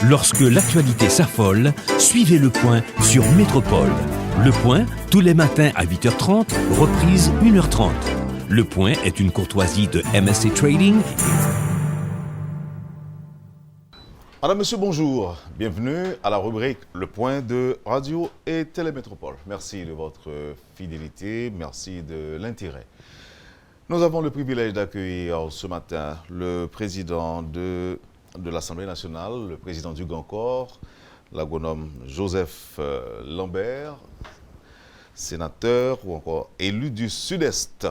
Lorsque l'actualité s'affole, suivez Le Point sur Métropole. Le Point, tous les matins à 8h30, reprise 1h30. Le Point est une courtoisie de MSC Trading. Madame, Monsieur, bonjour. Bienvenue à la rubrique Le Point de Radio et Télémétropole. Merci de votre fidélité, merci de l'intérêt. Nous avons le privilège d'accueillir ce matin le président de l'Assemblée nationale, le président du Grand Corps, l'agronome Joseph Lambert, sénateur ou encore élu du Sud-Est.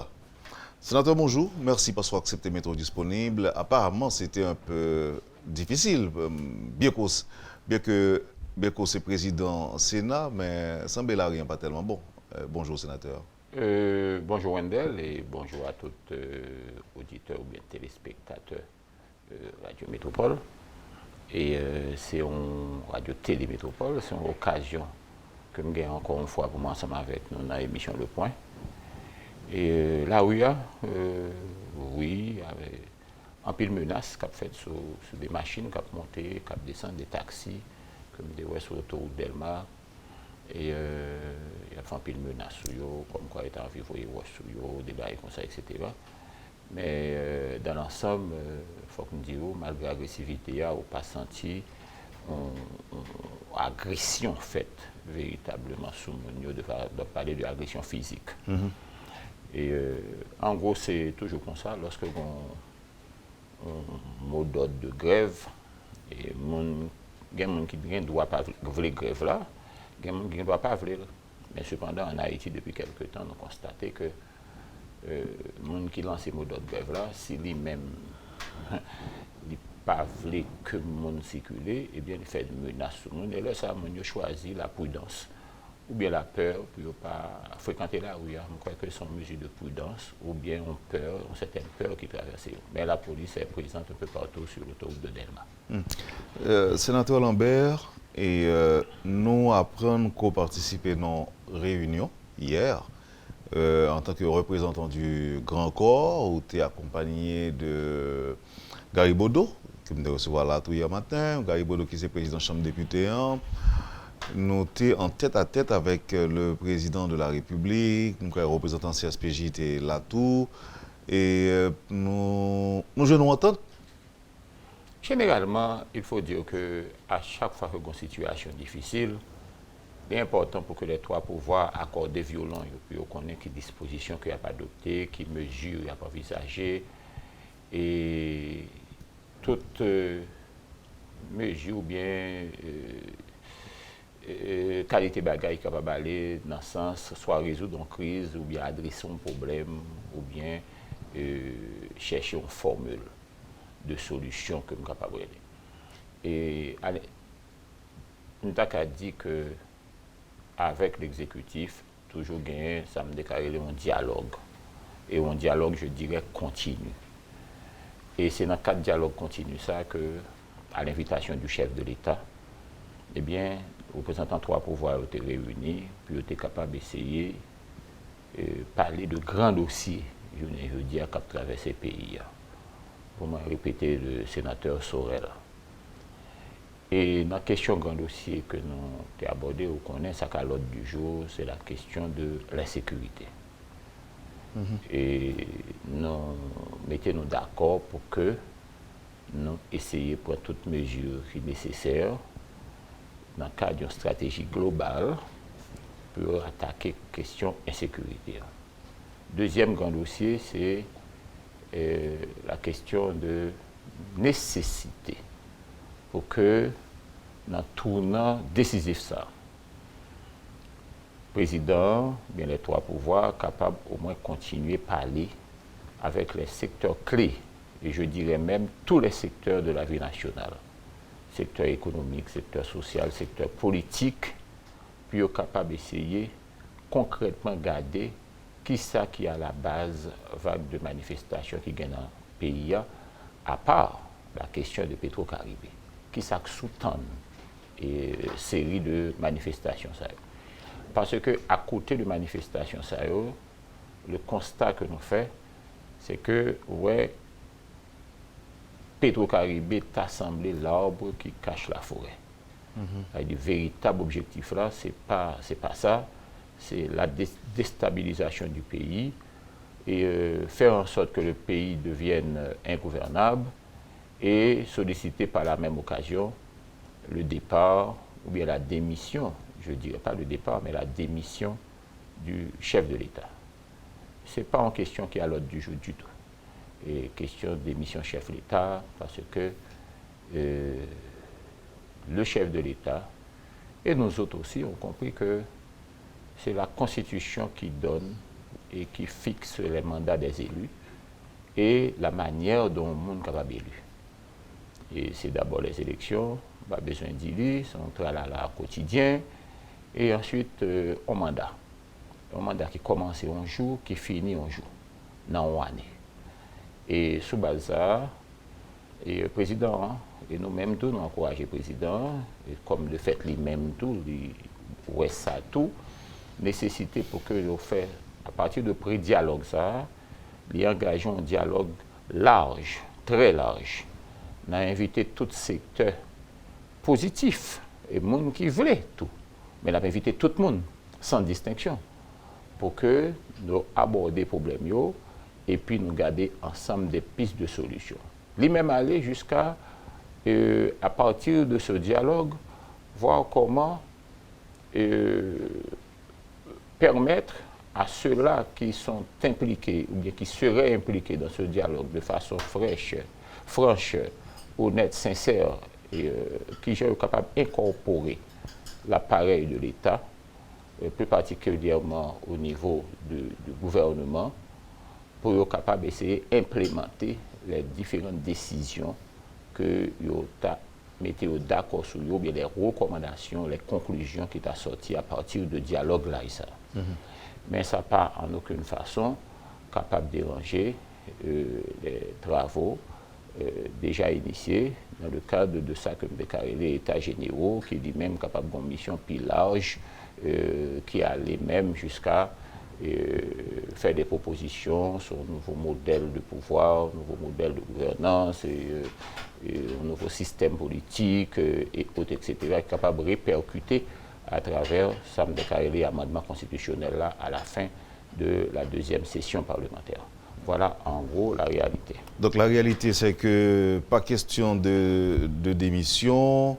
Sénateur, bonjour. Merci parce qu'on a accepté d'être disponible. Apparemment, c'était un peu difficile, bien que c'est président Sénat, mais semble là rien pas tellement bon. Bonjour, sénateur. Bonjour Wendell et bonjour à tous auditeurs ou bien téléspectateurs Radio Métropole. Et c'est une Radio Télémétropole, c'est une occasion que nous avons encore une fois pour moi ensemble avec nous dans l'émission Le Point. Et là où il y a, oui, avec un pile menace qui a fait sur des machines qui ont monté, qui ont descendu des taxis, comme des ouais sur l'autoroute Delma. Et il a fait un pile menace sur eux, comme quoi il était en vivre sur eux, des bails comme ça, etc. Mais dans l'ensemble, il faut que nous disions, malgré l'agressivité, il n'y a pas senti une agression faite véritablement sur nous, de parler de l'agression physique. Et en gros, c'est toujours comme ça, lorsque on mot d'ordre de grève, et il y a des gens qui ne doivent pas vouloir grève là, il y a des gens qui ne doivent pas vouloir. Mais cependant, en Haïti, depuis quelques temps, nous constatons que les gens qui lancent ce mot d'ordre de grève là, si lui-même ne pas voulu que le monde circule, eh bien, il fait des menaces sur le monde. Et là, ça, on a choisi la prudence ou bien la peur pour ne pas fréquenter là où il y a, je crois que ce sont mesures de prudence, ou bien on peur, une certaine peur qui traverse. Mais la police est présente un peu partout sur l'autoroute de Delma. Sénateur Lambert, et nous apprenons qu'on participait dans une réunion hier, en tant que représentant du Grand Corps, où tu es accompagné de Garibodo, qui me recevoir là tout hier matin, Garibodo qui est président de la Chambre des députés. Nous étions en tête à tête avec le président de la République, le représentant CSPJ était là tout, et nous jouons entendre. Généralement, il faut dire qu'à chaque fois qu'il y a une situation difficile, il est important pour que les trois pouvoirs accordent violents, puis on connaît quelles dispositions qu'il n'y a pas adoptées, quelles mesures il n'y a pas envisagées, et toute mesure ou bien qualité bagaille capable d'aller dans le sens soit résoudre une crise ou bien adresser un problème ou bien chercher une formule de solution que nous sommes capables d'aider. Et nous avons dit que avec l'exécutif, toujours gagner, ça me déclare un dialogue. Et un dialogue, je dirais, continu. Et c'est dans le cadre de dialogue continu ça que, à l'invitation du chef de l'État, eh bien, représentant trois pouvoirs ont été réunis, puis ont été capables d'essayer de parler de grands dossiers, je veux dire, qui traversent le pays. Pour me répéter le sénateur Sorel. Et dans la question grand dossier que nous avons abordé, on connaît ça qu'à l'ordre du jour, c'est la question de l'insécurité. Et nous mettons d'accord pour que nous essayions de prendre toutes mesures nécessaires dans le cadre d'une stratégie globale pour attaquer la question insécurité. Deuxième grand dossier, c'est la question de nécessité pour que, dans le tournant décisif, ça, le président, bien les trois pouvoirs, capables au moins de continuer à parler avec les secteurs clés, et je dirais même tous les secteurs de la vie nationale, secteur économique, secteur social, secteur politique, puis capable d'essayer concrètement de garder qui ça qui est à la base vague de manifestations qui gagnent dans le pays, à part la question de Petro-Caribé, qui ça sous-tend une série de manifestations. Parce qu'à côté de manifestations, le constat que nous faisons, c'est que, ouais, Petro-Caribé t'a semblé l'arbre qui cache la forêt. Le véritable objectif là, c'est pas ça, c'est la déstabilisation du pays et faire en sorte que le pays devienne ingouvernable et solliciter par la même occasion le départ ou bien la démission, je ne dirais pas le départ, mais la démission du chef de l'État. Ce n'est pas en question qui est à l'ordre du jour du tout. Et question de démission chef de l'État, parce que le chef de l'État et nous autres aussi ont compris que c'est la Constitution qui donne et qui fixe les mandats des élus et la manière dont le monde est capable d'élu. Et c'est d'abord les élections, pas besoin d'élus, on travaille là quotidien, et ensuite un mandat. Un mandat qui commence un jour, qui finit un jour, dans une année. Et sous base ça, et le président, et nous-mêmes tous, nous encourageons le président, et comme le fait lui-même tout, ouais ça tout, nécessité pour que nous fassions, à partir de pré-dialogue ça, nous engageons un dialogue large, très large. Nous avons invité tout secteur positif, et le monde qui voulait tout. Mais nous avons invité tout le monde, sans distinction, pour que nous abordions les problèmes et puis nous garder ensemble des pistes de solutions. Lui-même aller jusqu'à, à partir de ce dialogue, voir comment permettre à ceux-là qui sont impliqués ou bien qui seraient impliqués dans ce dialogue de façon franche, honnête, sincère, et qui sont capables d'incorporer l'appareil de l'État, plus particulièrement au niveau du gouvernement, pour être capable d'essayer d'implémenter les différentes décisions que vous mettez d'accord sur eux, bien les recommandations, les conclusions qui sont sorties à partir de dialogue là. Mais ça n'a pas en aucune façon capable de déranger les travaux déjà initiés dans le cadre de ça que nous déclarons les États généraux, qui est lui-même capable d'une mission plus large, qui allait même jusqu'à faire des propositions sur un nouveau modèle de pouvoir, un nouveau modèle de gouvernance, un nouveau système politique, et autres, etc., qui est capable de répercuter à travers ça me déclaré l'amendement constitutionnel là à la fin de la deuxième session parlementaire. Voilà en gros la réalité. Donc la réalité, c'est que pas question de démission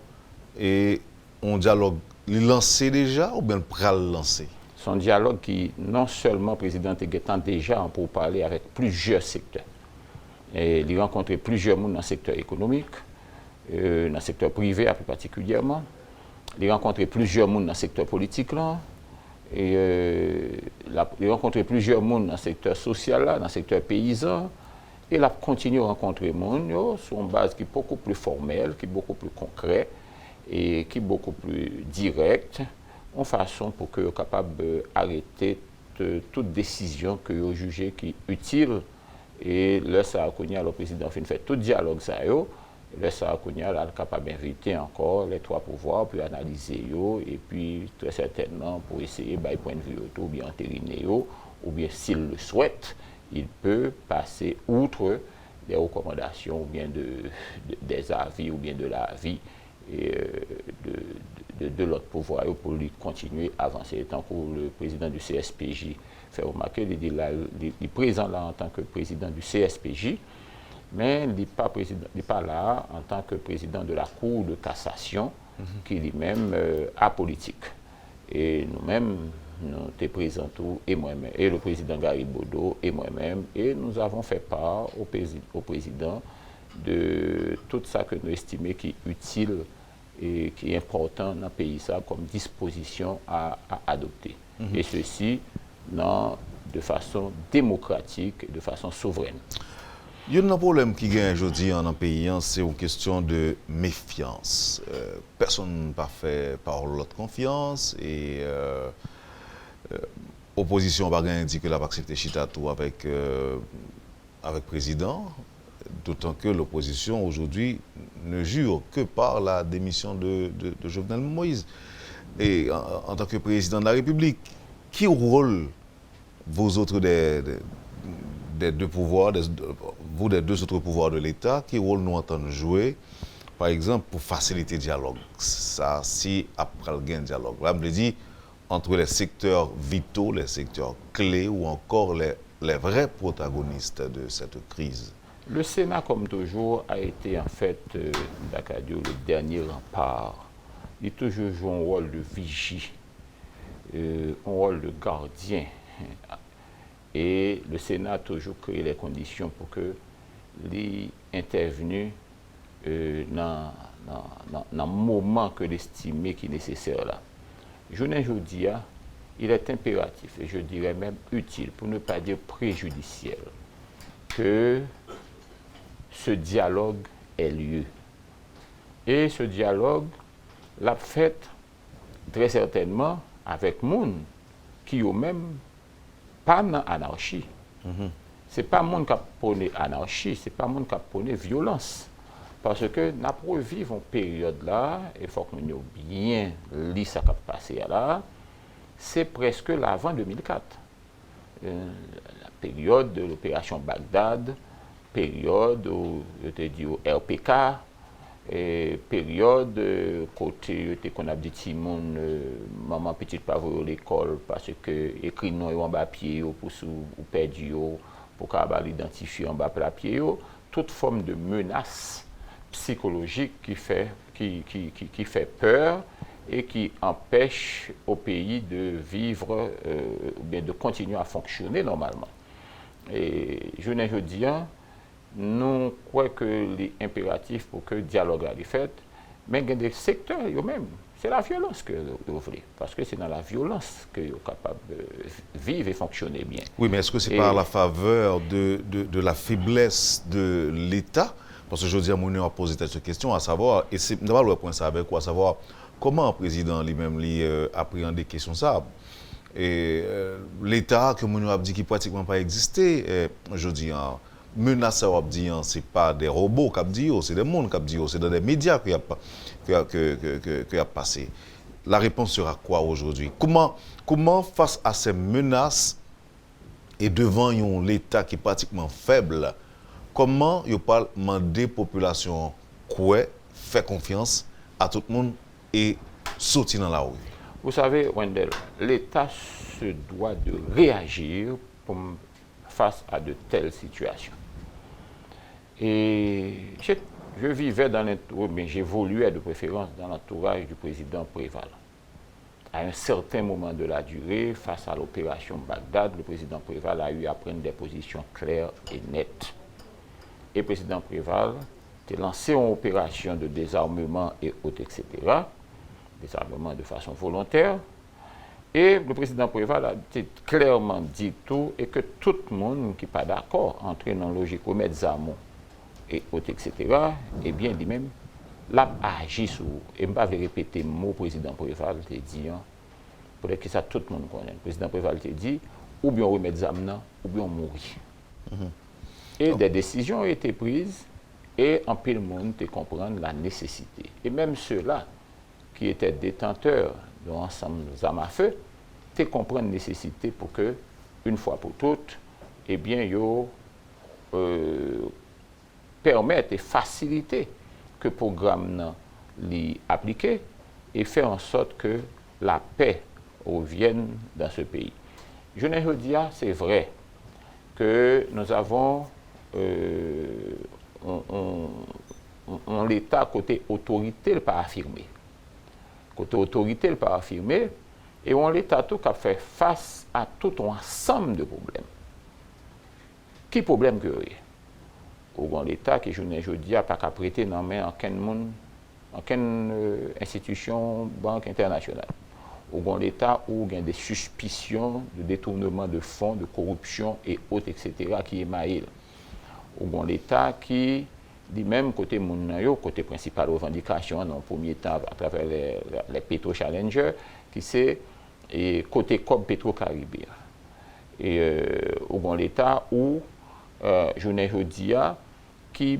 et on dialogue lancé déjà ou bien le pral lancé? Son dialogue qui, non seulement le président est déjà pour parler avec plusieurs secteurs. Et il a rencontré plusieurs monde dans le secteur économique, dans le secteur privé plus particulièrement. Il a rencontré plusieurs monde dans le secteur politique là. Et il a rencontré plusieurs monde dans le secteur social là, dans le secteur paysan. Et il a continué à rencontrer des gens sur une base qui est beaucoup plus formelle, qui est beaucoup plus concrète et qui est beaucoup plus directe, en façon pour que soient capables d'arrêter toute décision que vous jugez qui est utile. Et le Sarakounia, le président, fait tout dialogue ça. Le Sarakounia est capable d'inviter encore les trois pouvoirs pour analyser et puis très certainement pour essayer de point de vue ou bien entériner ou bien s'il le souhaite, il peut passer outre des recommandations ou bien des avis ou bien de l'avis de l'autre pouvoir pour lui continuer à avancer. Tant que le président du CSPJ fait remarquer, il est présent là en tant que président du CSPJ, mais il n'est pas là en tant que président de la Cour de cassation, qui est lui-même apolitique. Et nous-mêmes, nous étions présents tous, et moi-même, et le président Garibodo, et moi-même, et nous avons fait part au président de tout ça que nous estimons qui est utile et qui est important dans le pays ça comme disposition à adopter. Et ceci de façon démocratique et de façon souveraine. Il y a un problème qui gagne aujourd'hui dans le pays, c'est une question de méfiance. Personne n'a pas fait par l'autre confiance et l'opposition n'a pas dit que la accepté Chitatou avec le président, d'autant que l'opposition aujourd'hui ne jure que par la démission de Jovenel Moïse. Et en tant que président de la République, quel rôle vos autres des deux pouvoirs, vous des deux autres pouvoirs de l'État, qui rôle nous entendons jouer, par exemple, pour faciliter le dialogue? Ça, si après le gain de dialogue. Là, je me dis, entre les secteurs vitaux, les secteurs clés ou encore les vrais protagonistes de cette crise. Le Sénat, comme toujours, a été en fait, le dernier rempart. Il a toujours joué un rôle de vigie, un rôle de gardien. Et le Sénat a toujours créé les conditions pour que les intervenus dans le moment que l'estimé qui est nécessaire là. Je ne dis pas, il est impératif, et je dirais même utile, pour ne pas dire préjudiciel, que ce dialogue ait lieu. Et ce dialogue l'a fait très certainement avec monde qui eux même pas dans l'anarchie. Ce n'est pas monde qui a prôné anarchie, ce n'est pas monde qui a prôné violence. Parce que nous avons revivre une période là, il faut que nous ayons bien lu ce qui a passé là, c'est presque l'avant 2004. La période de l'opération Bagdad, période où je te dis au RPK, et période côté qu'on a dit Timon, maman petite pas à l'école parce que écrit non en bas pied pour sous ou perdu pour qu'à l'identifier en bas pied, toute forme de menace psychologique qui fait peur et qui empêche au pays de vivre ou bien de continuer à fonctionner normalement. Et je ne veux dire, nous croyons que les impératifs pour que le dialogue soit fait, mais il y a des secteurs eux-mêmes. C'est la violence que vous voulez, parce que c'est dans la violence que vous êtes capable de vivre et fonctionner bien. Oui, mais est-ce que c'est par la faveur de la faiblesse de l'État? Parce que je dis à mon a posé cette question, à savoir, et c'est d'abord le point ça avec quoi, à savoir comment le président lui-même appréhende des questions ça. Et l'État que mon a dit qui pratiquement pas existé, je dis menace à dit c'est pas des robots qui dit, c'est des mondes qui dit, c'est dans des médias qui a passé. La réponse sera quoi aujourd'hui? Comment face à ces menaces et devant l'État qui est pratiquement faible, comment il peut demander aux populations quoi faire confiance à tout le monde et sortir dans la rue? Vous savez, Wendell, l'État se doit de réagir face à de telles situations. Et je vivais dans l'entourage, mais j'évoluais de préférence dans l'entourage du président Préval. À un certain moment de la durée, face à l'opération Bagdad, le président Préval a eu à prendre des positions claires et nettes. Et le président Préval a lancé une opération de désarmement et autres, etc. Désarmement de façon volontaire. Et le président Préval a clairement dit tout et que tout le monde qui n'est pas d'accord entre dans la logique au Metzamon et autres, etc., eh bien, lui-même, l'a agi sur. Et je ne vais pas répéter le mot président Préval, il a dit, pour que ça tout le monde connaisse. Le président Préval a dit, ou bien on remet des âmes, ou bien on mourit. Et des décisions ont été prises, et en pile monde te comprendre la nécessité. Et même ceux-là qui étaient détenteurs de l'ensemble des armes à feu, te comprendre la nécessité pour que, une fois pour toutes, eh bien, permettre et faciliter que le programme l'y appliqué et faire en sorte que la paix revienne dans ce pays. Je ne veux dire, c'est vrai que nous avons l'État côté autorité le pas affirmé. Côté autorité le pas affirmé, et on l'État tout qui a fait face à tout un ensemble de problèmes. Qui problème que vous avez? Ou l'État qui, je ne dis pas qu'à prêter dans main aucune institution, banque internationale. Ou l'État où il y a des suspicions de détournement de fonds, de corruption et autres, etc., qui émaillent. Ou l'État qui, dit même côté mon côté principal revendication, dans le premier temps, à travers les Petro-Challengers, qui c'est côté COP Petro-Caribéen. Et ou l'État où, je ne dis pas, qui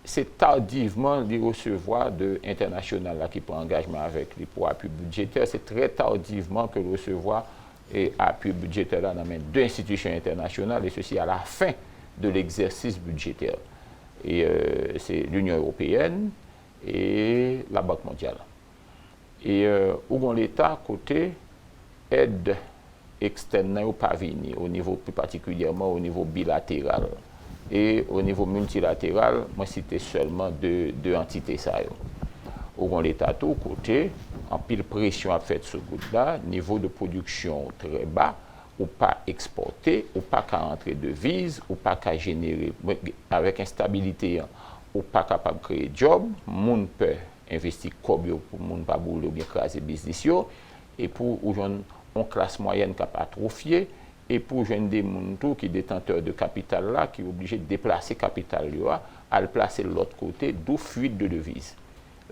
c'est tardivement de recevoir de international qui prend engagement avec les pour appui budgétaire, c'est très tardivement que recevoir et appui budgétaire dans les deux institutions internationales, et ceci à la fin de l'exercice budgétaire. Et c'est l'Union européenne et la Banque mondiale. Et où l'État côté aide externe au pavini, au niveau plus particulièrement au niveau bilatéral. Et au niveau multilatéral, moi c'était seulement deux entités ça. Où l'État tout côté, en pile pression a fait ce coup-là, niveau de production très bas, ou pas exporter, ou pas qu'à entrer de devises, ou pas qu'à générer, avec instabilité, ou pas capable de créer job, moun peut investir comme pour moun pas bouler ou bien craser business yo, et pour une classe moyenne qui a atrophié, et pour jeune des moun tout qui détenteurs de capital là, qui est obligé de déplacer capital là, à le placer de l'autre côté, d'où fuite de devises.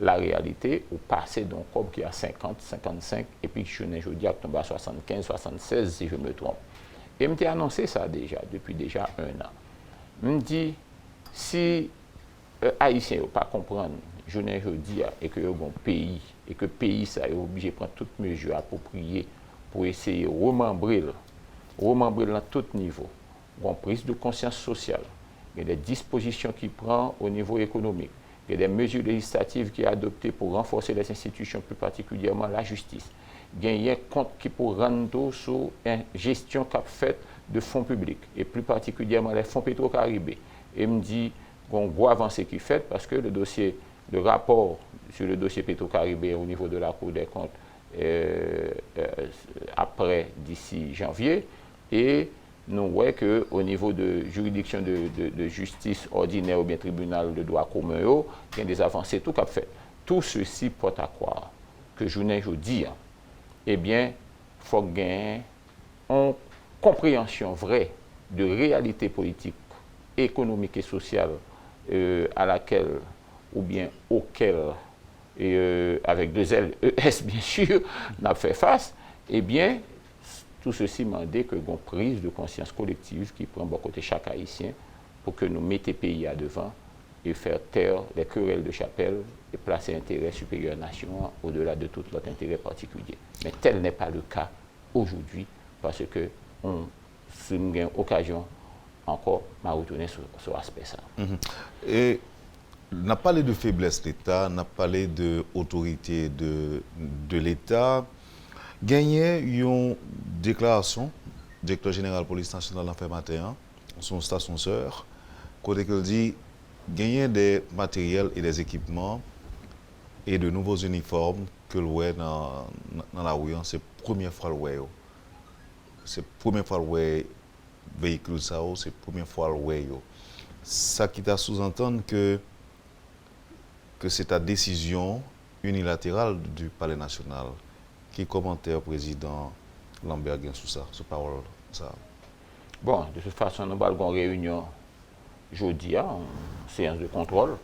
La réalité, au passé d'un corps qui a 50, 55, et puis je dis à tomber à 75, 76 si je me trompe. Et je m'ai annoncé ça déjà, depuis déjà 1 an. Je me dis, si Haïtiens ne pas comprendre, je dis, et que un pays, et que le pays ça est obligé de prendre toutes mesures appropriées pour essayer de remembrer à tout niveau, une prise de conscience sociale, il y a des dispositions qu'il prend au niveau économique. Il y a des mesures législatives qui sont adoptées pour renforcer les institutions, plus particulièrement la justice. Il y a un compte qui pour rendre sur une gestion qu'a faite de fonds publics, et plus particulièrement les fonds Petro-Caribé. Et me dit qu'on doit avancer qui fait parce que le rapport sur le dossier Petro-Caribé au niveau de la Cour des comptes après d'ici janvier, et nous voyons qu'au niveau de juridiction de justice ordinaire ou bien tribunal de droit commun, il y a des avancées tout qu'a fait. Tout ceci porte à croire que je dis, eh bien, il faut gagner une compréhension vraie de réalité politique, économique et sociale à laquelle, ou bien auquel, avec 2 L, ES bien sûr, n'a fait face, eh bien, tout ceci m'a dit que une prise de conscience collective qui prend bon côté chaque Haïtien pour que nous mettions le pays à devant et faire taire les querelles de chapelle et placer l'intérêt supérieur nation au-delà de tout notre intérêt particulier. Mais tel n'est pas le cas aujourd'hui parce que on a une occasion encore de retourner sur l'aspect ça. Et on a parlé de faiblesse de l'État, on a parlé d'autorité de l'État. Gagné une déclaration, le directeur général de la police nationale en fait matin, son station sœur, côté qu'il dit gagner des matériels et des équipements et de nouveaux uniformes que le voit dans la rue, c'est la première fois le voit. C'est la première fois le voit véhicule ça, c'est la première fois le voit. Ça qui t'a sous-entendre que c'est ta décision unilatérale du Palais national. Qui commentaire président Lambert sur ça, sur parole ça? Bon, de toute façon, nous avons une réunion jeudi, en séance de contrôle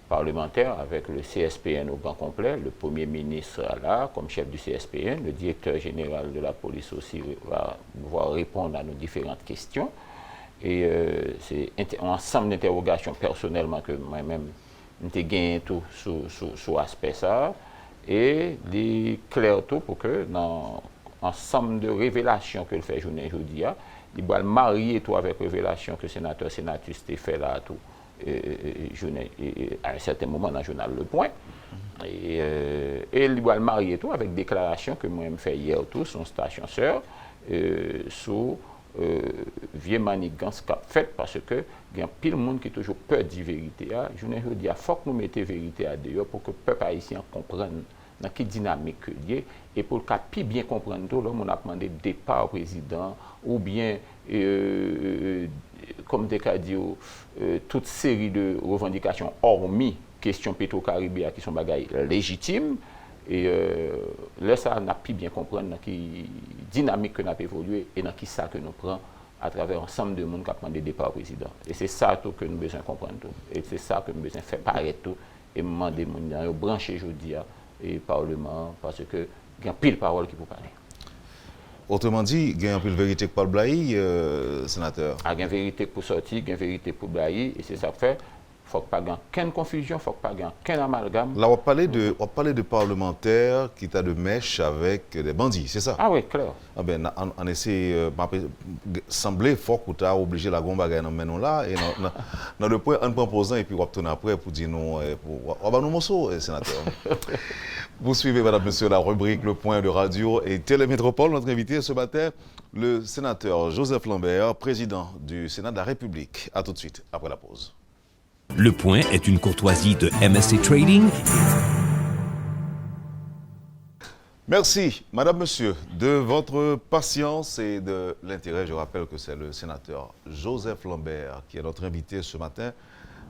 parlementaire avec le CSPN au grand complet. Le Premier ministre là, comme chef du CSPN, le directeur général de la police aussi va pouvoir répondre à nos différentes questions. Et c'est un ensemble d'interrogations personnellement que moi-même j'ai gagné tout sur l'aspect ça. Et les clairs tout pour que dans l'ensemble de révélations que le fait journée aujourd'hui, il va marier tout avec révélation que le sénateur sénatrice a fait là tout à un certain moment dans le journal Le Point. Et il va marier tout avec déclaration que moi-même fait hier tout son station sœur sur vieux manigance qu'a fait parce que il y a pile monde qui toujours peur de vérité. Je dis il faut que nous mettions vérité à dehors pour que le peuple haïtien comprenne dans quelle dynamique il y a et pour qu'il bien comprendre tout là on a demandé départ au président ou bien comme des cas dit toute série de revendications hormis question Petro-Caribé qui sont bagailles légitimes. Et là, ça n'a pu bien comprendre dans quelle dynamique que nous avons évolué et dans qui ça que nous prenons à travers ensemble de monde qui a demandé départ au président. Et c'est ça tout que nous avons besoin de comprendre tout. Et c'est ça que nous avons besoin de faire paraître tout et demander de brancher aujourd'hui et Parlement parce que il y a pile de paroles qui peut parler. Autrement dit, il y a un peu de vérité pour le Blaye, sénateur. Il y a une vérité pour sortir, il y a une vérité pour Blaye et c'est ça que fait. faut pas gagner aucune confusion, faut pas gagner aucun amalgame. Là, on parlait de parlementaires qui t'a de mèche avec des bandits, c'est ça? Ah oui, clair. Ah ben, on essaie, semblait fort que tu as obligé la gombe à gagner dans là, et dans le point, en proposant, et puis on va retourner après pour dire non, on va nous morceaux, sénateur. Vous suivez, madame, monsieur, la rubrique Le Point de Radio et Télémétropole. Notre invité ce matin, le sénateur Joseph Lambert, président du Sénat de la République. À tout de suite, après la pause. Le Point est une courtoisie de MSC Trading. Merci, madame, monsieur, de votre patience et de l'intérêt. Je rappelle que c'est le sénateur Joseph Lambert qui est notre invité ce matin,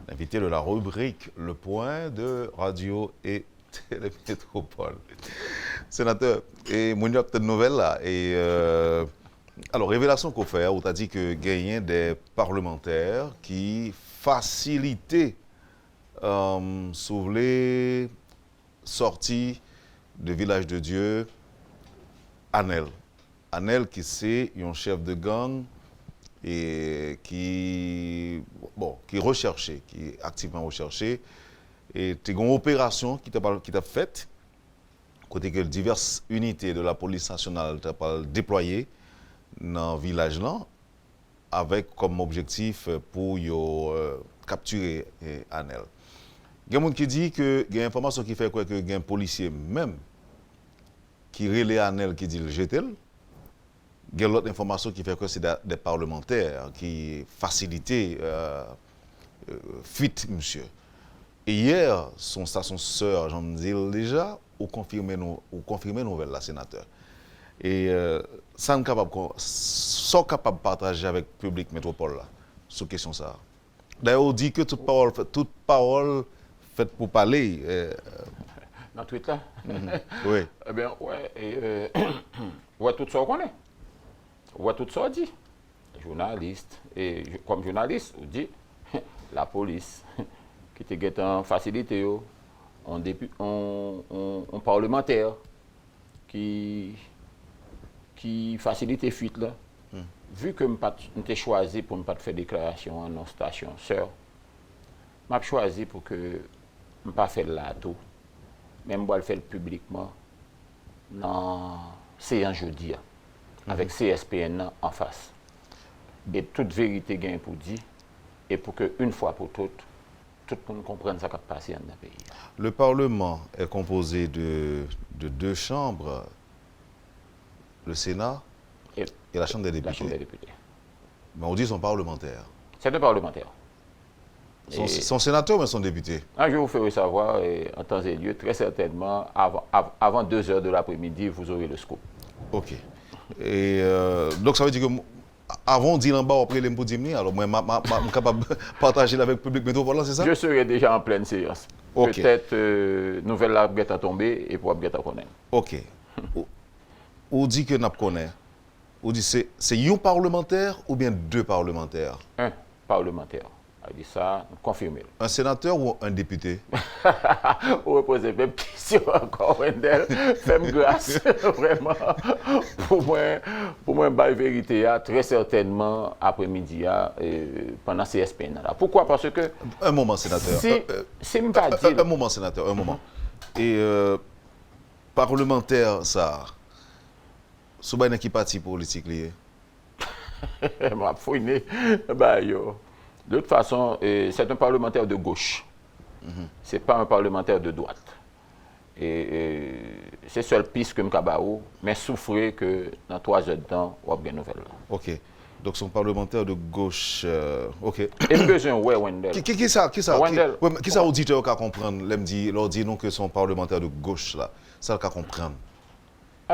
l'invité de la rubrique Le Point de Radio et Télémétropole. Sénateur, et mon a peut-être nouvelle là. Et alors, révélation qu'on fait, où tu as dit que gagner des parlementaires qui facilitaient sur les sorties de Village de Dieu, Anel. Anel qui c'est un chef de gang et qui recherché, qui est activement recherché. Et tu as une opération qui t'a faite, côté que diverses unités de la police nationale t'ont déployées dans le village là, avec comme objectif pour capturer Anel. Il y a des gens qui disent que il y a une information qui fait quoi que il y a un policier même qui relaie Anel qui dit le jeter. Il y a l'autre information qui fait que c'est des parlementaires qui facilitaient fuite, monsieur. Et hier, son sœur, j'en dis déjà, ou confirmé nouvelle, la sénateur. Et ça nous sont capables de partager avec le public métropole là, sur question ça. D'ailleurs, on dit que toute parole faite pour parler. Dans Twitter là? Oui. Eh bien, ouais, ouais, tout ça qu'on connaît. Ouais, tout ça dit. Journaliste. Et comme journaliste, on dit la police qui te guette en facilité, on parlementaire qui facilite les fuites là. Vu que je t'ai choisi pour ne pas faire déclaration en non station sœur, je choisi pour que je ne pas faire là tout, même je le faire publiquement dans séance jeudi avec CSPN en face. Et toute vérité gagne pour dire et pour que une fois pour toutes tout le monde comprenne ce qui a passé dans le pays. Le Parlement est composé de deux chambres, le Sénat et la Chambre des députés. La Chambre des députés. Mais on dit son parlementaire. C'est un parlementaire. Son sénateur ou son député? Je vais vous faire savoir, en temps et lieu, très certainement, avant 2 heures de l'après-midi, vous aurez le scoop. OK. Et donc ça veut dire que avant de dire en bas, après les mots d'hymne, alors moi, je suis capable de partager avec le public métropole, c'est ça? Je serai déjà en pleine séance. Okay. Peut-être, nouvelle là, à tomber et pour à connaître. OK. On dit que nous connaissons. On dit c'est un parlementaire ou bien 2 parlementaires? Un parlementaire. Elle dit ça, confirmé. Un sénateur ou un député? Vous reposez même question encore, Wendell. Faites-moi grâce, vraiment. Pour moi, la vérité, très certainement, après-midi, pendant CSPN. Pourquoi? Parce que... Un moment, sénateur. Si me pas dire... Un moment, sénateur, un moment. Et parlementaire, ça... C'est pas une parti politique lié. Je fouiné. De toute façon, c'est un parlementaire de gauche. Ce n'est pas un parlementaire de droite. Et c'est seule piste que je suis, mais souffrez que dans 3 heures de temps, on va une nouvelle. OK. Donc, son parlementaire de gauche. OK. Et besoin, ouais, Wendell. Qui ça Wendell. Qui ça auditeur qui comprendre? Leur dit non que son parlementaire de gauche, là. Ça, le comprendre.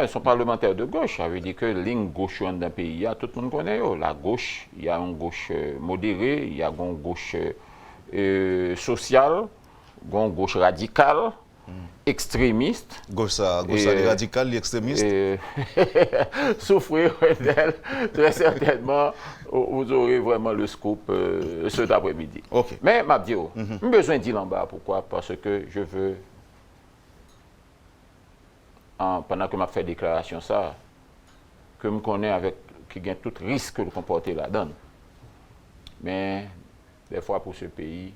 Son parlementaire de gauche, ça veut dire que la ligne gauche dans le pays, tout le monde connaît. La gauche, il y a une gauche modérée, il y a une gauche sociale, une gauche radicale, extrémiste. Gauche radicale, extrémiste. Souffrir d'elle, très certainement, vous aurez vraiment le scoop cet après-midi. Okay. Mais, Mabdio, j'ai besoin de dire en bas. Pourquoi? Parce que je veux. Pendant que je fais déclaration ça, que je connais avec qui gagne tout risque de comporter la donne. Mais des fois pour ce pays,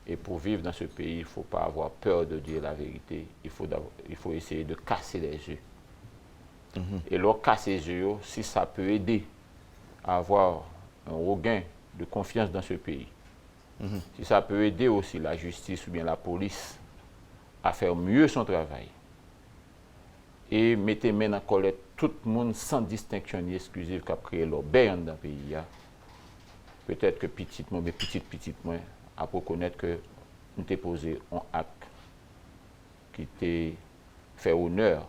Et pour vivre dans ce pays, il ne faut pas avoir peur de dire la vérité. Il faut essayer de casser les œufs. Et leur casser les œufs, si ça peut aider à avoir un regain de confiance dans ce pays, si ça peut aider aussi la justice ou bien la police à faire mieux son travail, et mettre main dans la colère tout le monde sans distinction ni exclusive qui a créé leur bain dans le pays, peut-être que petit moi, à reconnaître que nous avons posé un acte qui était fait honneur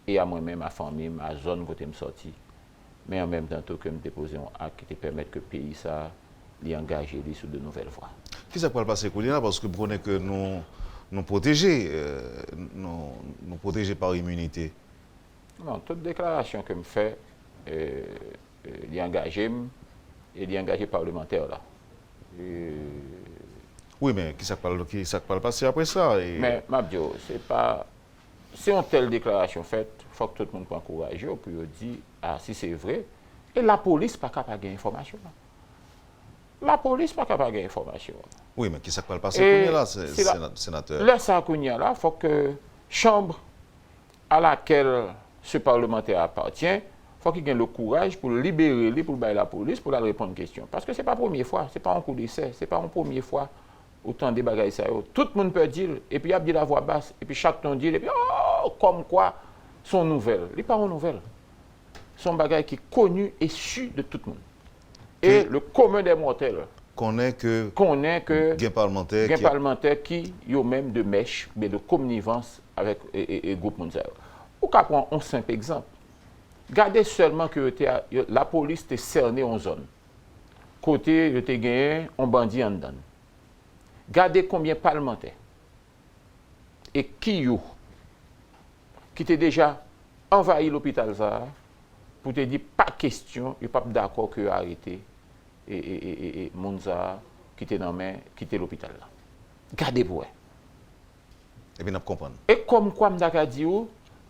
et à moi-même, à ma famille, à la zone où je suis sorti, mais en même temps que nous avons posé un acte qui permet que le pays ça engagé sur de nouvelles voies. Qu'est-ce qui va passer, Koulina? Parce que vous connaissez que nous protégés, nous protégés par immunité. Non, toute déclaration que je fais, il est engagé et il est engagé parlementaire là. Oui, mais qui ça va passer après ça? Mais, Mabdio, c'est pas. Si on telle déclaration faite, il faut que tout le monde soit encouragé, puis on dit, ah, si c'est vrai, et la police n'est pas capable de gagner l'information. La police n'est pas capable de gagner l'information. Oui, mais qui ça va passer, là, sénateur? Là, ça, il faut que la chambre à laquelle ce parlementaire appartient, il faut qu'il ait le courage pour libérer lui, pour la police, pour la répondre aux questions. Parce que ce n'est pas la première fois, ce n'est pas un coup d'essai, ce n'est pas la première fois. Autant de bagailles ça. Tout le monde peut dire, et puis il y a dit la voix basse, et puis chacun dit, et puis oh, comme quoi, son nouvelle. Il n'est pas une nouvelle. Son bagage qui est connu et su de tout le monde. Et le commun des mortels connaît que des parlementaires qui ont même de mèche, mais de connivence avec le groupe mondial. Ou qu'à prendre un simple exemple. Gardez seulement que la police est cernée en zone. Côté, il y a gagné un bandit en dedans. Gardez combien de parlementaires et qui t'ont déjà envahi l'hôpital Zahar pour te dire pas question, il n'est pas d'accord que arrêter et Monza qui était dans main, quitter l'hôpital là. Gardez pour. Et bien, on comprend. Et comme quoi m'daka dit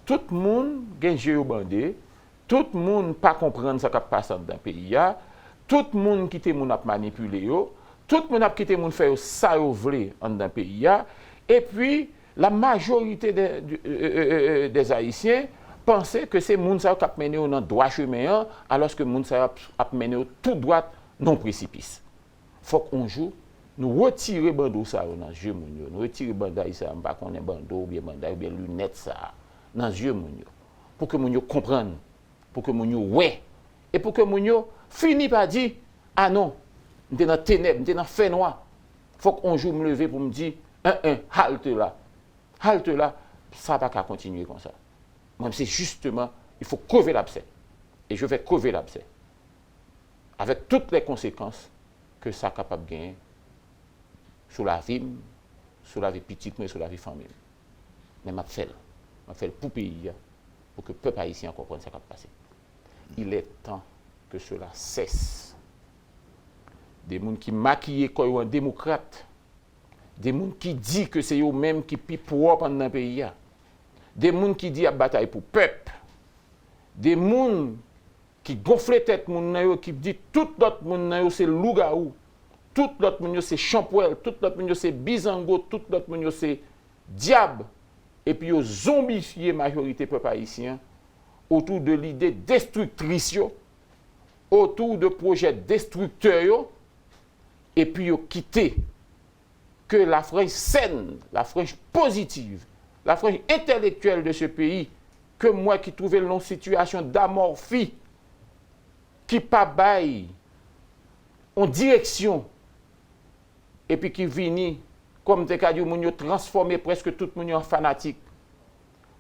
tout le monde gagne jeu bandé, tout le monde pas comprendre ce qui passe dans le pays, tout le monde qui te moun a manipulé tout le monde a quitté mon faire ça voulait dans le pays et puis la majorité des Haïtiens pensaient que c'est moun ça qui a mené dans droit chemin alors que moun ça a mené tout droit non précipice. Faut qu'on joue nous retirer bandeau ça dans yeux moun yo, nous retirer bandeau ça pas qu'on est bandeau ou bien lunettes ça dans yeux moun yo pour que moun yo comprenne, pour que moun yo ouais et pour que moun yo finit par dire ah non je suis dans les ténèbres, je suis dans le fait noir. Il faut qu'on joue me lever pour me dire, halte là, ça ne va pas continuer comme ça. Même c'est justement, il faut crever l'abcès. Et je vais crever l'abcès. Avec toutes les conséquences que ça est capable de gagner sur la vie petite, mais sur la vie famille. Mais je vais faire pour le pays, pour que le peuple haïtien comprenne ce qui va passer. Il est temps que cela cesse. Des gens qui maquillent comme un démocrate, des gens qui disent que c'est eux-mêmes qui pient pour dans le pays, des gens qui disent à bataille pour le peuple, des gens qui gonflent tête, qui disent tout l'autre monde c'est loup-garou, tout l'autre monde c'est champoil, tout l'autre monde c'est bizango, tout l'autre monde c'est diable, et puis ils zombifié la majorité du peuple haïtien autour de l'idée destructrice, autour de projets destructeurs. Et puis, ils ont quitté que la frange saine, la frange positive, la frange intellectuelle de ce pays, que moi qui trouvais une situation d'amorphie, qui pas baille en direction, et puis qui vient, comme des cas de transformer presque tout le monde en fanatique.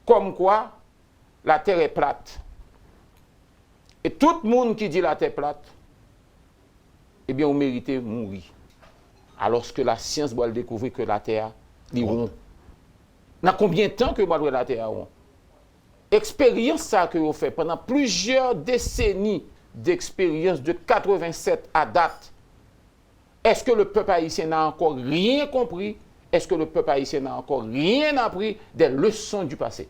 Comme quoi, la terre est plate. Et tout le monde qui dit la terre est plate, eh bien, on méritait mourir. Alors que la science doit découvrir que la terre est ronde. Dans combien de temps que moi la terre est ronde? Expérience ça que vous fait pendant plusieurs décennies d'expérience de 87 à date. Est-ce que le peuple haïtien n'a encore rien compris? Est-ce que le peuple haïtien n'a encore rien appris des leçons du passé?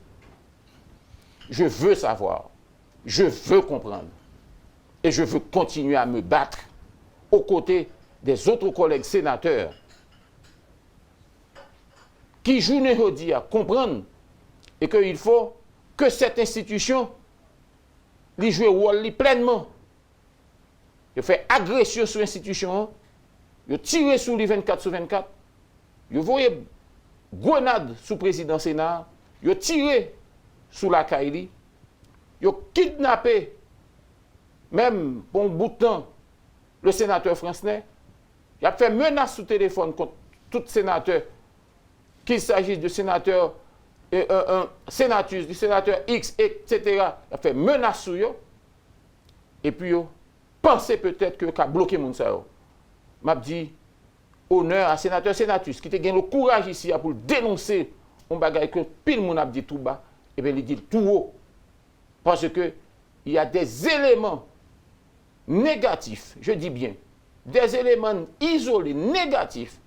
Je veux savoir. Je veux comprendre. Et je veux continuer à me battre aux côtés des autres collègues sénateurs qui joue aujourd'hui à comprendre et qu'il faut que cette institution lui joue le rôle pleinement. Il fait agression sur l'institution, il tire sur les 24 sur 24, il voyait grenade sous le président Sénat, il tire sous la Kaili, il kidnappé, même pour un bout de temps, le sénateur français. Il a fait menace sous téléphone contre tout sénateur, qu'il s'agisse de sénateur, sénatus, du sénateur X, etc. Il a fait menace sur eux. Et puis, pensez peut-être que a bloqué mon ça. M'a dit honneur à sénateur sénatus qui a gagné le courage ici pour dénoncer un bagage que pile moun a dit tout bas et bien il dit tout haut parce que il y a des éléments négatifs, je dis bien, des éléments isolés négatifs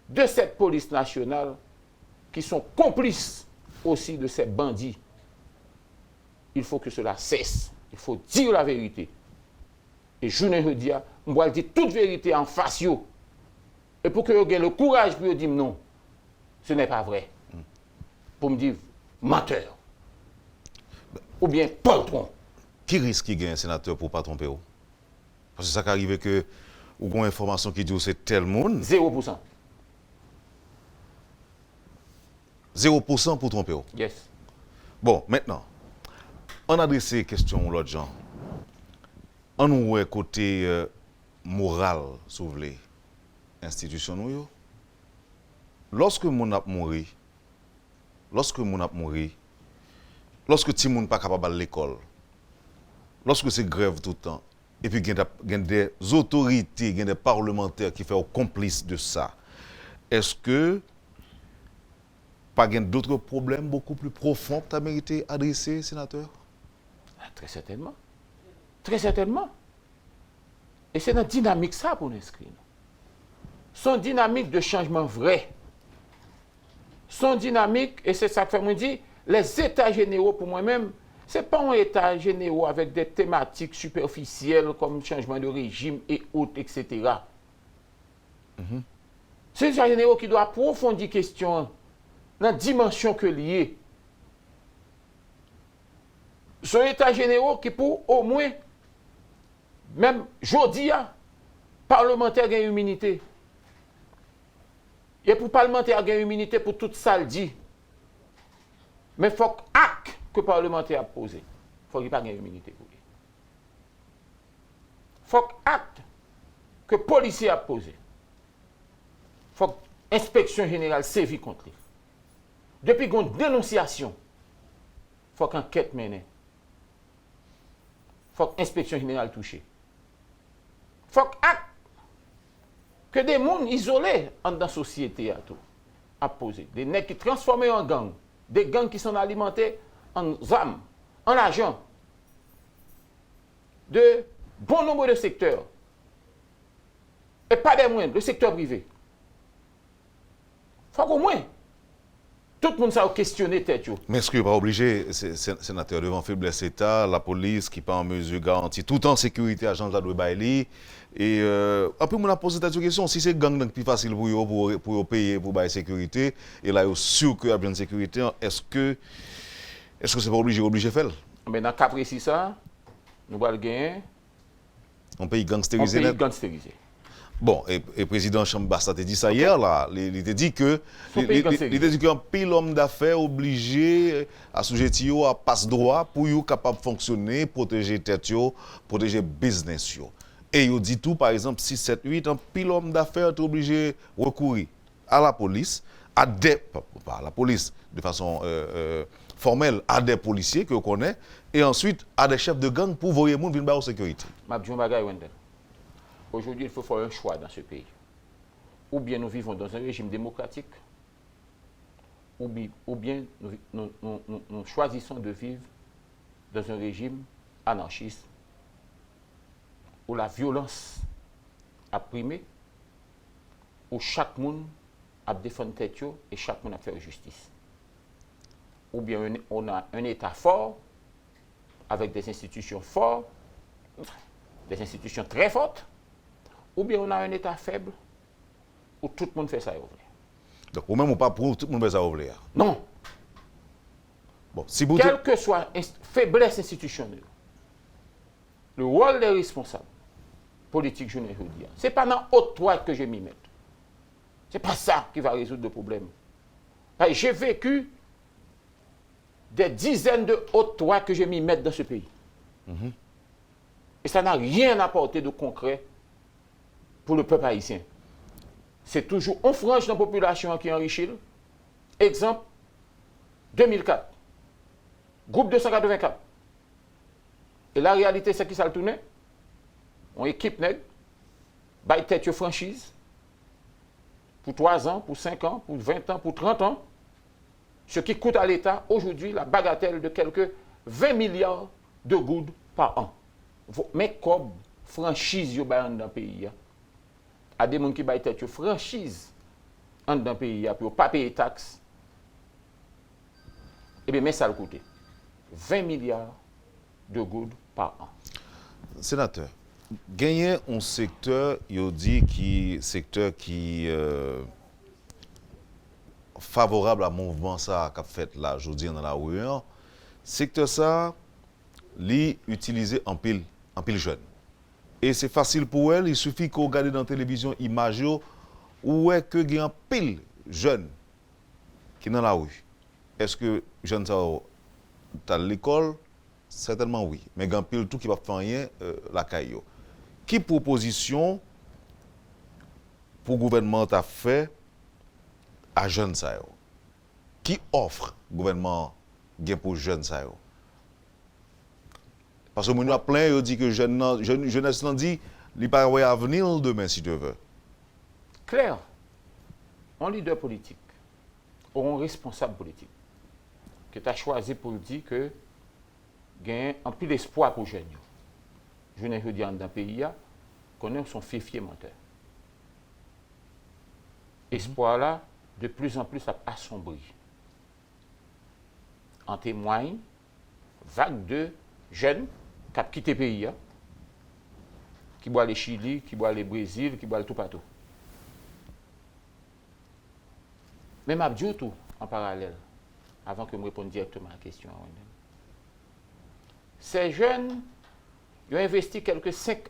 de cette police nationale qui sont complices aussi de ces bandits. Il faut que cela cesse. Il faut dire la vérité. Et je ne veux dire, on doit dire toute vérité en face. Et pour que vous ayez le courage pour dire non, ce n'est pas vrai. Pour me dire menteur. Ou bien poltron. Qui risque qu'il gagne un sénateur pour ne pas tromper? Parce que ça qui arrive que vous avez une information qui dit que c'est tel monde. 0%. 0% pour tromper. Yes. Bon, maintenant, on a adressé question à l'autre gens. On nous côté moral, si vous voulez, institution nous. Lorsque mon a mouru, lorsque ti moun pas capable à l'école, lorsque c'est grève tout le temps, et puis il y a des autorités, il y a des parlementaires qui font complices de ça, est-ce que pas d'autres problèmes beaucoup plus profonds que tu as mérité adresser, sénateur? Très certainement. Très certainement. Et c'est notre dynamique ça pour l'inscrire. Son dynamique de changement vrai. Son dynamique, et c'est ça que fait me dire, les états généraux pour moi-même, ce n'est pas un état généraux avec des thématiques superficielles comme changement de régime et autres, etc. C'est un état généraux qui doit approfondir question dans la dimension que liée. C'est un état généraux qui pour au moins, même jeudi, parlementaire gagne immunité. Et pour parlementaire gagne immunité pour toute ça le dit. Mais il faut que le parlementaire a posé. Il faut qu'il n'y ait pas d'immunité pour lui. Il faut que le policier a posé. Il faut que l'inspection générale sévit contre lui. Depuis qu'on dénonciation, il faut qu'enquête mène. Il faut que l'inspection générale touche. Il faut que des gens isolés dans la société à poser. Des nègres qui transformés en gang. Des gangs qui sont alimentés en âmes, en argent, de bon nombre de secteurs. Et pas des moindres, le secteur privé. Il faut qu'au moins, tout le monde s'est questionné tête. Mais est-ce que pas obligé, sénateur, devant faiblesse État, la police qui pas en mesure de garantir tout en sécurité agent de la Bailey et après on a posé cette question, si c'est gang donc plus facile pour payer pour bailler sécurité et là sûr que y a bien de sécurité, est-ce que c'est pas obligé faire? Mais dans le cas précis ça, nous allons gagner un pays gangstérisé. Bon, et le président Chambassa a dit ça hier, là. Il a dit que qu'un pile homme d'affaires obligé à sujetir à passe droit pour être capable de fonctionner, protéger tête, protéger business. Et il dit tout, par exemple, 6, 7, 8, un pile homme d'affaires est obligé de recourir à la police, pas à la police de façon formelle, à des policiers que vous connaissez, et ensuite à des chefs de gang pour voir les gens venir en sécurité. Aujourd'hui, il faut faire un choix dans ce pays. Ou bien nous vivons dans un régime démocratique, ou bien nous choisissons de vivre dans un régime anarchiste, où la violence a primé, où chaque monde a défendu tête et chaque monde a fait justice. Ou bien on a un État fort, avec des institutions fortes, des institutions très fortes, ou bien on a un État faible où tout le monde fait ça. Donc, ou même, on pas pour tout le monde ça ouvrir. Non. Bon, si vous... Quelle que soit faiblesse institutionnelle, le rôle des responsables politiques, je ne veux dire, ce n'est pas dans haute toile que je m'y mette. Ce n'est pas ça qui va résoudre le problème. J'ai vécu des dizaines de hautes toiles que je m'y mette dans ce pays. Et ça n'a rien apporté de concret pour le peuple haïtien. C'est toujours une frange de la population qui enrichit. Exemple, 2004. Groupe 284. Et la réalité, c'est qui ça le tournait? On équipe nègre, baille tête franchise, pour 3 ans, pour 5 ans, pour 20 ans, pour 30 ans, ce qui coûte à l'État aujourd'hui la bagatelle de quelques 20 milliards de gouttes par an. Mais comme franchise dans le pays, à des gens qui baillent tête franchise dans le pays pour ne pas payer taxes, eh bien, mais ça le coûte 20 milliards de gouttes par an. Sénateur, gagner un secteur, il dit qui secteur qui favorable à mouvement ça qu'a fait là aujourd'hui dans la rue. Secteur ça, li utilisé en pile jeune. Et c'est facile pour elle, il suffit qu'on regarde dans la télévision image où est que il y a un pile jeune qui est dans la rue. Est-ce que jeune ça à l'école? Certainement oui. Mais il y a un pile tout qui va faire rien la caillou. Qui proposition pour le gouvernement a fait à jeunes ça? Qui offre le gouvernement pour jeunes ça? Parce que nous avons plein qui dit que jeunesse dit il n'y a pas d'avenir demain si tu veux. Claire, un leader politique ou un responsable politique que tu as choisi pour dire que il y a un peu d'espoir pour les jeunes. Je ne veux dire dans le pays, qu'on a son fifier menteur. Espoir là, de plus en plus, assombri. En témoigne, vague de jeunes qui ont quitté le pays, qui boivent le Chili, qui boivent le Brésil, qui boivent tout partout. Mais je dis tout en parallèle, avant que je me réponde directement à la question. Ces jeunes, ils ont investi quelques 5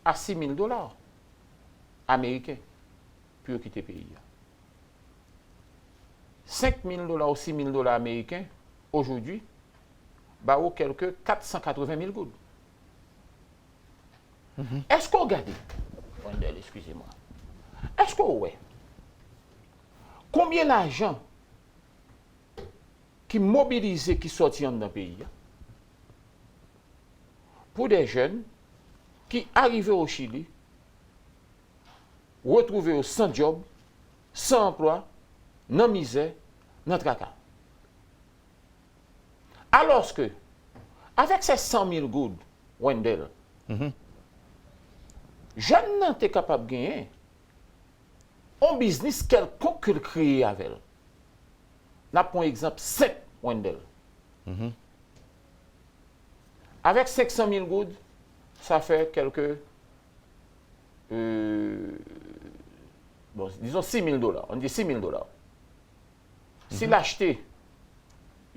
à 6 000 dollars américains pour quitter le pays. 5 000 dollars ou 6 000 dollars américains, aujourd'hui, bah, quelques 480 000 gouttes. Est-ce qu'on regarde? Excusez-moi. Est-ce qu'on voit combien d'argent qui mobilisé, qui sortit dans le pays pour des jeunes qui arrivent au Chili, retrouvés sans job, sans emploi, dans la misère, dans le tracas. Alors que, avec ces 100 000 gouttes, Wendell, jeunes n'ont pas capable de gagner un business quelconque qu'il crée avec elle. N'a pour exemple 5 Wendell. Avec 500 000 gouttes, ça fait quelques, bon, disons 6 000 dollars. On dit 6 000 dollars. S'il achetait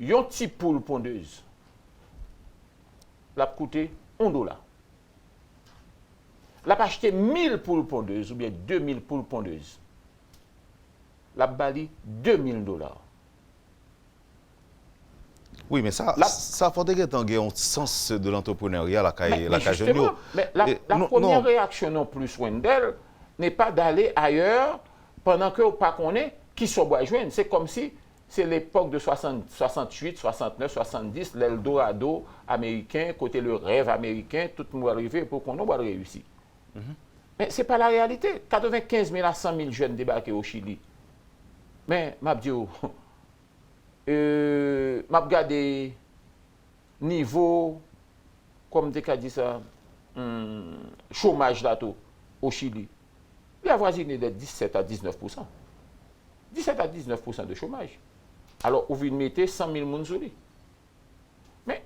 un petit poule pondeuse, l'a coûté 1 dollar. L'a acheté 1000 poules pondeuses ou bien 2000 poules pondeuses. L'a bali 2000 dollars. Oui, mais ça faut que un sens de l'entrepreneuriat la mais la première réaction non plus Wendell n'est pas d'aller ailleurs pendant que pas connaît qui sont bois joindre. C'est comme si c'est l'époque de 68, 69, 70, l'Eldorado américain, côté le rêve américain, tout le monde arrivé pour qu'on ait réussi. Mais ce n'est pas la réalité. 95 000 à 100 000 jeunes débarqués au Chili. Mais, je regarde niveau, comme tu as dit ça, chômage là au Chili. Il a voisiné de 17 à 19%. 17 à 19% de chômage. Alors, vous mettez 100 000 personnes. Mais,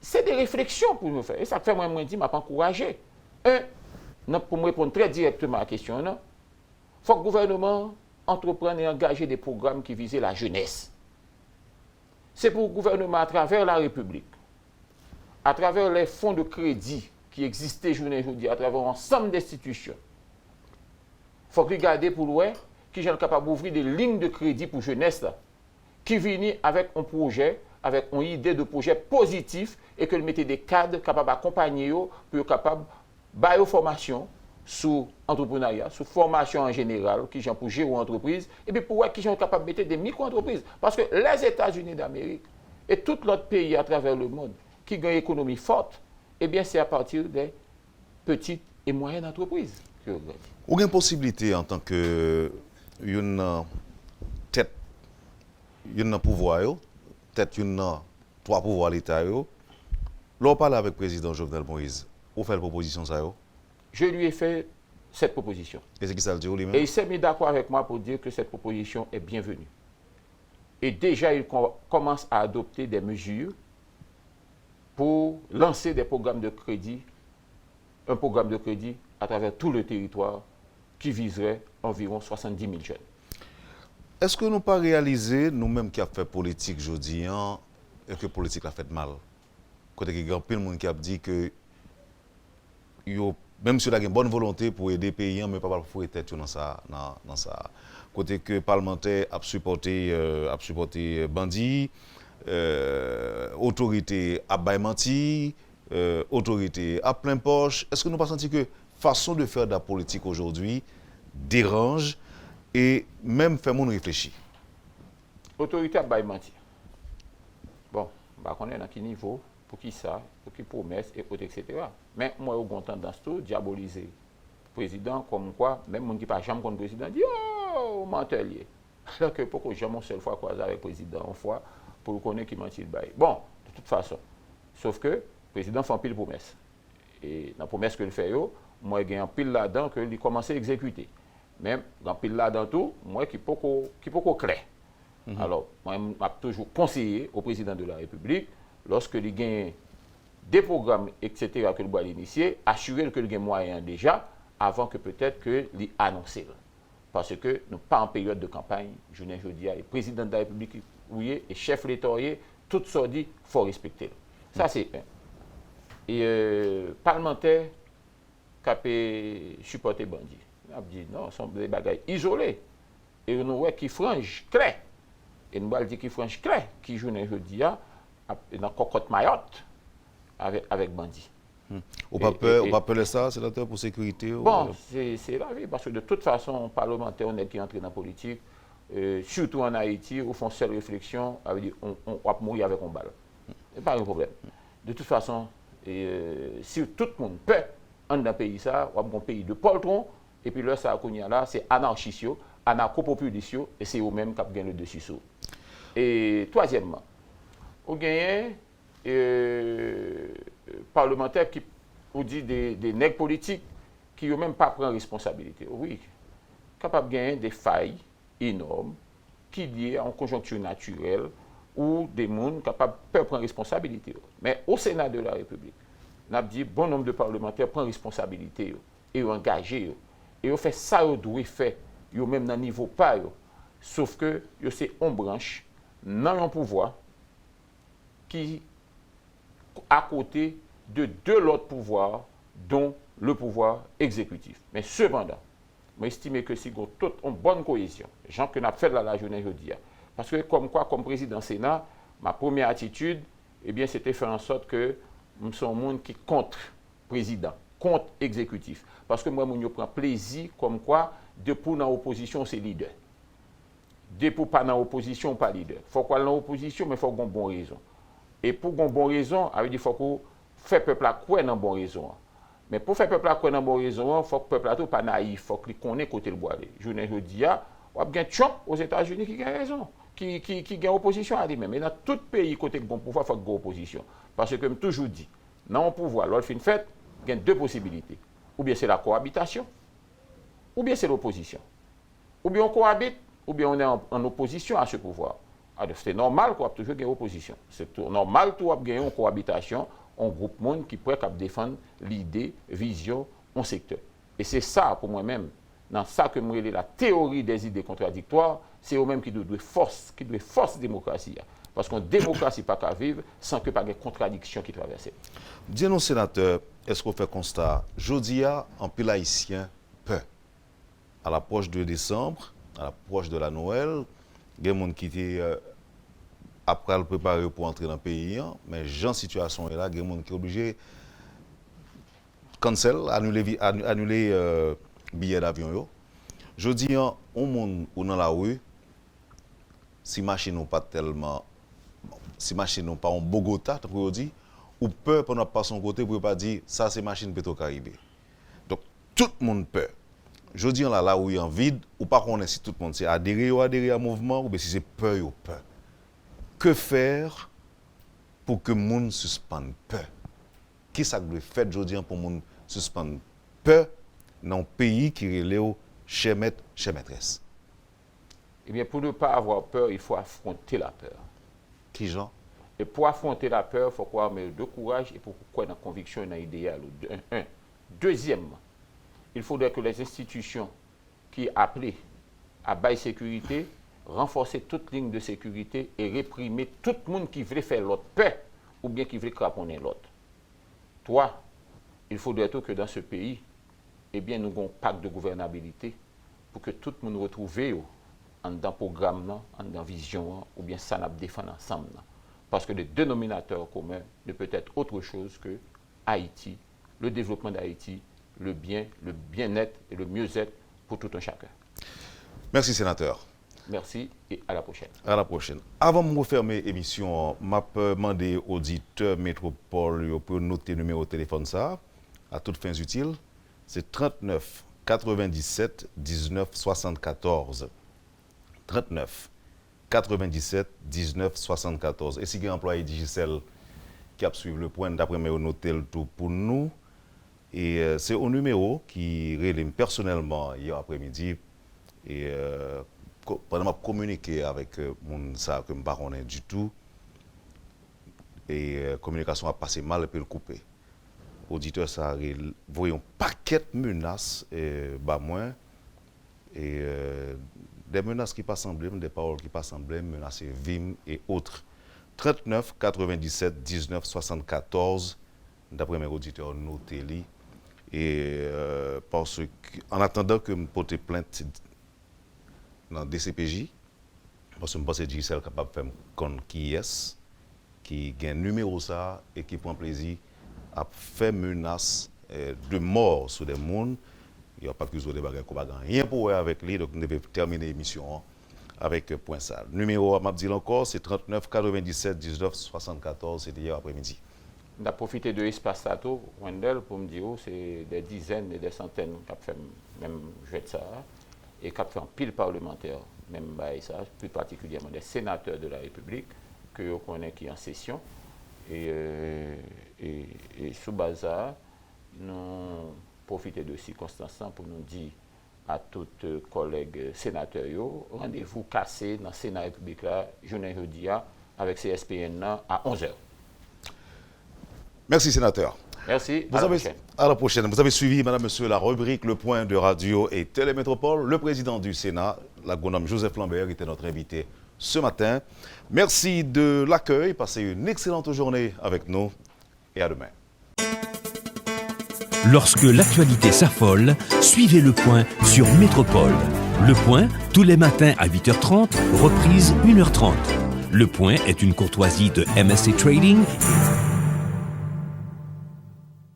c'est des réflexions pour nous faire. Et ça fait moi, je dis, je encouragé. Pour me répondre très directement à la question, il faut que le gouvernement entreprendre et engager des programmes qui visaient la jeunesse. C'est pour le gouvernement, à travers la République, à travers les fonds de crédit qui existaient aujourd'hui, à travers ensemble d'institutions, il faut regarder pour voir qui sont capables d'ouvrir des lignes de crédit pour la jeunesse, là, qui viennent avec un projet, avec une idée de projet positif et que mettez des cadres capables d'accompagner pour capables de formation sur l'entrepreneuriat, sur formation en général, qui sont pour gérer une entreprise, et puis pour voir qui sont capables de mettre des micro-entreprises. Parce que les États-Unis d'Amérique et tout l'autre pays à travers le monde qui ont une économie forte, eh bien c'est à partir des petites et moyennes entreprises. Ou il y a une possibilité en tant que une tête, une pouvoir, peut-être une trois pouvoirs l'État, l'on parle avec le président Jovenel Moïse, ou fait la proposition ça? Je lui ai fait cette proposition. Et c'est qui ça le dit lui-même? Et il s'est mis d'accord avec moi pour dire que cette proposition est bienvenue. Et déjà, il commence à adopter des mesures pour lancer des programmes de crédit, un programme de crédit à travers tout le territoire qui viserait environ 70 000 jeunes. Est-ce que nous pas réalisé, nous-mêmes qui avons fait politique aujourd'hui, et que la politique a fait mal? Côté il y a plein de monde qui a dit que même si on a une bonne volonté pour aider les pays, mais pas pour être tête dans ça. Côté que les parlementaires a supporté bandits, autorité a menti, autorité a plein poche. Est-ce que nous pas senti que façon de faire de la politique aujourd'hui dérange et même fait monde réfléchir? Autorité a menti. Bon, on est dans quel niveau? Pour qui ça, pour qui promesse, et autres, etc. Mais moi, j'ai une tendance tout diaboliser le président comme quoi, même mon qui pas jamais contre le président dit oh, mentelier. Alors que pourquoi jamais une seule fois croisé avec le président, une fois, pour le connaître qui mentit le bail. Bon, de toute façon. Sauf que le président fait un pile promesse. Et dans la promesse qu'il fait, moi, j'ai un pile là-dedans qu'il commence à exécuter. Même dans pile là-dedans tout, moi, qui peut clair. Alors, moi, j'ai toujours conseillé au président de la République, lorsque il gagne des programmes, etc., que le doit initier, assurer que le gagne moyen déjà, avant que peut-être que l'y annoncer. Parce que nous pas en période de campagne, je ne dis pas, le président de la République, oui, et chef l'État, tout ça dit, il faut respecter. Ça, c'est un. Et parlementaire qui a supporté bandit. On a dit non, ce sont des bagages isolés. Et nous voyons qui frange clair. Et nous allons dire qui frange clair, qui joue aujourd'hui dans la cocotte Mayotte avec bandit. On ne peut pas appeler ça, sénateur, pour sécurité? Bon, c'est la vie, parce que de toute façon, parlementaire, on est qui entre dans la politique, surtout en Haïti, où font seule réflexion, on va mourir avec un balle. Ce n'est pas un problème. De toute façon, si tout le monde peut, dans un pays, ça, on a un pays de poltron, et puis là, ça, c'est anarchiste, anarcho-populiste, et c'est eux-mêmes qui gagnent le dessus. Et troisièmement, on gagne parlementaires qui ou dit des nègres politiques qui eux-mêmes pas prennent responsabilité. Oui, capables de gagner des failles énormes qui liées à une conjoncture naturelle ou des gens capables de prendre responsabilité. Mais au Sénat de la République, on a dit bon nombre de parlementaires prennent responsabilité et engagés. Et on fait ça, on doit faire, même dans le niveau pas. Sauf que c'est une branche dans un pouvoir qui à côté de deux autres pouvoirs, dont le pouvoir exécutif. Mais cependant, j'estime que si vous avez une bonne cohésion, gens que nous avons fait la journée aujourd'hui, parce que comme président Sénat, ma première attitude, c'était faire en sorte que nous sommes un monde qui contre président, contre exécutif. Parce que moi, je prends plaisir comme quoi, de pour dans l'opposition, c'est leader. De pour pas dans l'opposition, pas leader. Il faut qu'on dans l'opposition, mais il faut qu'on ait une bonne raison. Et pour une bonne raison, il faut qu'on fasse le peuple à quoi dans une bonne raison. Mais pour faire le peuple à quoi dans une bonne raison, il faut que le peuple soit pas naïf, il faut qu'il connaisse côté le bois. Je dis, on a Trump aux États-Unis qui a raison, qui a opposition à lui-même. Mais dans tout pays côté bon pouvoir, il faut qu'il y ait opposition. Parce que, comme toujours dit, dans le pouvoir, lors de fin fait, il y a deux possibilités. Ou bien c'est la cohabitation, ou bien c'est l'opposition. Ou bien on cohabite, ou bien on est en opposition à ce pouvoir. C'est normal qu'on a toujours une opposition. C'est normal qu'on a une cohabitation, un groupe monde qui pourrait défendre l'idée, vision, un secteur. Et c'est ça, pour moi-même, dans ça que moi la théorie des idées contradictoires, c'est eux-mêmes qui doivent force démocratie. Parce qu'une démocratie pas qu'à vivre sans que pas de contradictions qui traversent. Dis-nous, sénateur, est-ce qu'on fait constat, jeudi en pile haïtien peur. À l'approche de décembre, à l'approche de la Noël, il y a des gens qui étaient après le préparer pour entrer dans le pays, mais en situation est là, il y a des gens qui sont obligés de cancel, annuler billets d'avion. Jeudi, on monde ou dans la rue, si machine n'ont pas tellement, si machine n'ont pas en Bogota, on dit, ou peur pour ne pas son côté pour pas dire ça c'est machine Petro-Caraïbe. Donc tout le monde peur. Je dis là où il y a en vide, ou pas qu'on est si tout le monde c'est adhérer à mouvement ou bien si c'est peur ou peur. Que faire pour que le monde suspende peur? Qui ça doit faire aujourd'hui pour que le monde suspende peur dans un pays qui relève chez maître, chez maîtresse? Eh bien, pour ne pas avoir peur, il faut affronter la peur. Qui genre? Et pour affronter la peur, il faut avoir de courage et pour croire dans la conviction et dans l'idéal. Deuxièmement, il faudrait que les institutions qui appellent à bailler sécurité renforcer toute ligne de sécurité et réprimer tout le monde qui veut faire l'autre peur ou bien qui veut craponner l'autre. Toi, il faudrait que dans ce pays, eh bien, nous avons un pacte de gouvernabilité pour que tout le monde retrouve dans programme, dans vision, ou bien ça nous défend ensemble. Parce que le dénominateur commun ne peut être autre chose que Haïti, le développement d'Haïti, le bien-être et le mieux-être pour tout un chacun. Merci, sénateur. Merci et à la prochaine. À la prochaine. Avant de refermer l'émission, je vais demander aux auditeurs Métropole pour noter le numéro de téléphone ça, à toutes fins utiles. C'est 39 97 19 74. 39 97 19 74. Et si il y a un employé Digicel qui a suivi le point, d'après moi, noter le tout pour nous. Et c'est un numéro qui relève personnellement hier après-midi. Et pendant que je communiqué avec mon ça que je ne connais pas du tout. Et la communication a passé mal et puis le couper. Auditeur, ça a voyé un paquet de menaces, moi. Et des menaces qui ne pas sembler, des paroles qui ne pas sembler, menaces VIM et autres. 39 97 19 74, d'après mes auditeurs, notez-les. Et parce que, en attendant que je porte plainte dans le DCPJ, parce que je pense que c'est GCL capable de faire compte qui est, qui a un numéro ça et qui prend plaisir à faire menace de mort sur des gens. Il n'y a pas plus de bagages qu'on va rien pour voir avec lui, donc nous devons terminer l'émission avec point ça. Le numéro, je dis encore, c'est 39 97 19 74, c'était hier après-midi. On a profité de l'espace Sato, Wendell, pour me dire que c'est des dizaines et des centaines qui ont fait même jouer de ça, et qui ont fait un pile parlementaire, même ça, plus particulièrement des sénateurs de la République, que l'on connaît qui sont en session. Et sous base ça, nous profiter de circonstances pour nous dire à tous collègues sénateurs, rendez-vous cassé dans le Sénat républicain, journée jeudi avec CSPN à 11h. Merci, sénateur. Merci. À la prochaine. Vous avez suivi, madame, monsieur, la rubrique Le Point de Radio et Télémétropole. Le président du Sénat, l'agronome Joseph Lambert, était notre invité ce matin. Merci de l'accueil. Passez une excellente journée avec nous et à demain. Lorsque l'actualité s'affole, suivez Le Point sur Métropole. Le Point, tous les matins à 8h30, reprise 1h30. Le Point est une courtoisie de MSC Trading